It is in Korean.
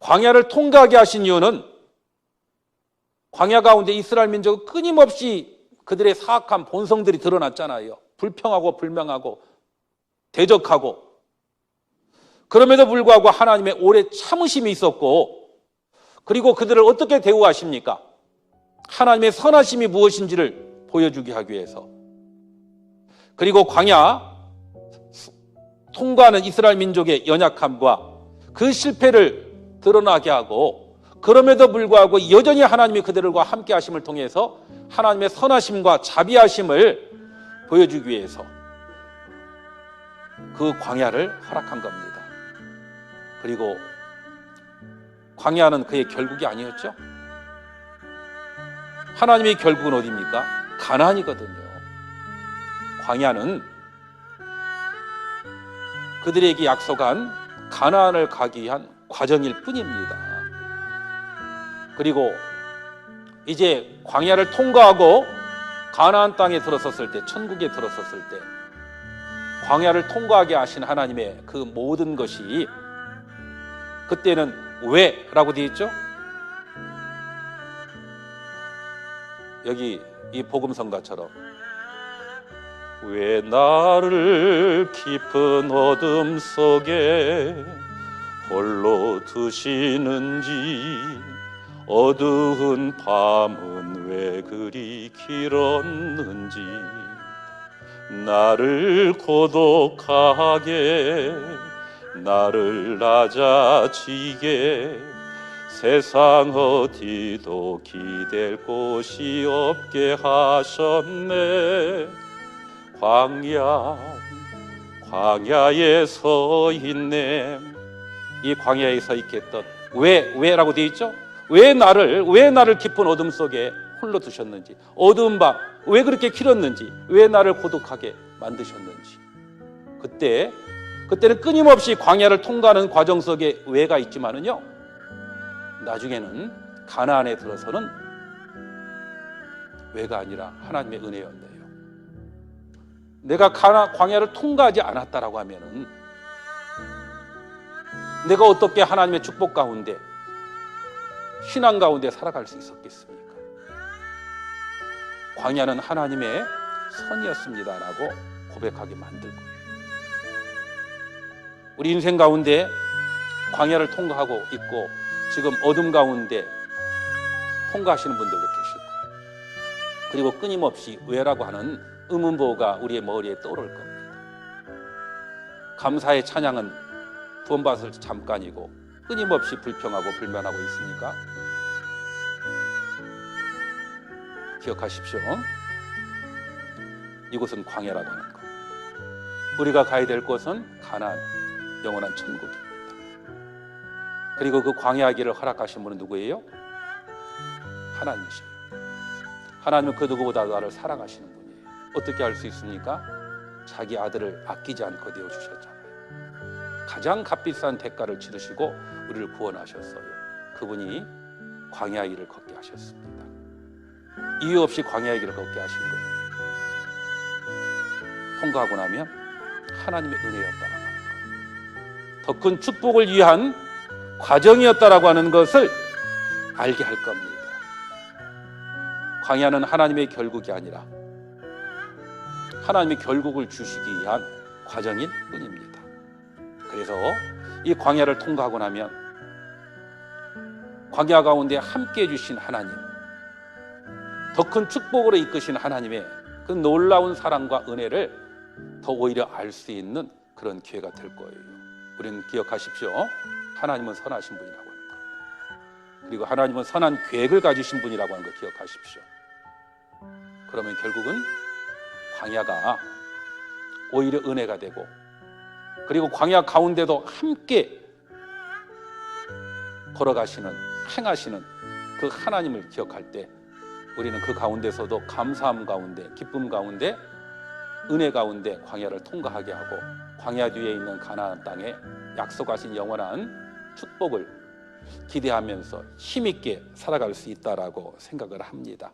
광야를 통과하게 하신 이유는 광야 가운데 이스라엘 민족은 끊임없이 그들의 사악한 본성들이 드러났잖아요. 불평하고 불명하고 대적하고. 그럼에도 불구하고 하나님의 오래 참으심이 있었고, 그리고 그들을 어떻게 대우하십니까? 하나님의 선하심이 무엇인지를 보여주게 하기 위해서. 그리고 광야 통과하는 이스라엘 민족의 연약함과 그 실패를 드러나게 하고, 그럼에도 불구하고 여전히 하나님이 그들과 함께 하심을 통해서 하나님의 선하심과 자비하심을 보여주기 위해서 그 광야를 허락한 겁니다. 그리고 광야는 그의 결국이 아니었죠. 하나님의 결국은 어디입니까? 가나안이거든요. 광야는 그들에게 약속한 가나안을 가기 위한 과정일 뿐입니다. 그리고 이제 광야를 통과하고 가나안 땅에 들어섰을 때, 천국에 들어섰을 때 광야를 통과하게 하신 하나님의 그 모든 것이, 그때는 왜라고 되어 있죠? 여기 이 복음성가처럼 왜 나를 깊은 어둠 속에 홀로 두시는지, 어두운 밤은 왜 그리 길었는지, 나를 고독하게 나를 낮아지게 세상 어디도 기댈 곳이 없게 하셨네. 광야에 서 있네. 이 광야에 서 있겠던 왜라고 되어 있죠? 왜 나를 깊은 어둠 속에 홀로 두셨는지, 어두운 밤 왜 그렇게 길었는지, 왜 나를 고독하게 만드셨는지. 그때는 끊임없이 광야를 통과하는 과정 속에 왜가 있지만은요, 나중에는 가나안에 들어서는 왜가 아니라 하나님의 은혜였네요. 내가 광야를 통과하지 않았다라고 하면은 내가 어떻게 하나님의 축복 가운데, 신앙 가운데 살아갈 수 있었겠습니까? 광야는 하나님의 선이었습니다라고 고백하게 만들 거예요. 우리 인생 가운데 광야를 통과하고 있고 지금 어둠 가운데 통과하시는 분들도 계실 거예요. 그리고 끊임없이 왜라고 하는 의문보가 우리의 머리에 떠오를 겁니다. 감사의 찬양은 구원받을 잠깐이고 끊임없이 불평하고 불만하고 있으니까 기억하십시오. 이곳은 광야라고 하는 것. 우리가 가야 될 곳은 가나안, 영원한 천국입니다. 그리고 그 광야의 길을 허락하신 분은 누구예요? 하나님이시에요. 하나님은 그 누구보다 나를 사랑하시는 분이에요. 어떻게 할 수 있습니까? 자기 아들을 아끼지 않고 내어주셨잖아요. 가장 값비싼 대가를 치르시고 우리를 구원하셨어요. 그분이 광야의 길을 걷게 하셨습니다. 이유 없이 광야의 길을 걷게 하신 거예요. 통과하고 나면 하나님의 은혜였다라고 하는 거예요. 더 큰 축복을 위한 과정이었다라고 하는 것을 알게 할 겁니다. 광야는 하나님의 결국이 아니라 하나님의 결국을 주시기 위한 과정일 뿐입니다. 그래서 이 광야를 통과하고 나면 광야 가운데 함께해 주신 하나님, 더 큰 축복으로 이끄신 하나님의 그 놀라운 사랑과 은혜를 더 오히려 알 수 있는 그런 기회가 될 거예요. 우리는 기억하십시오. 하나님은 선하신 분이라고 하는 것. 그리고 하나님은 선한 계획을 가지신 분이라고 하는 거 기억하십시오. 그러면 결국은 광야가 오히려 은혜가 되고, 그리고 광야 가운데도 함께 걸어가시는, 행하시는 그 하나님을 기억할 때 우리는 그 가운데서도 감사함 가운데, 기쁨 가운데, 은혜 가운데 광야를 통과하게 하고 광야 뒤에 있는 가나안 땅에 약속하신 영원한 축복을 기대하면서 힘있게 살아갈 수 있다라고 생각을 합니다.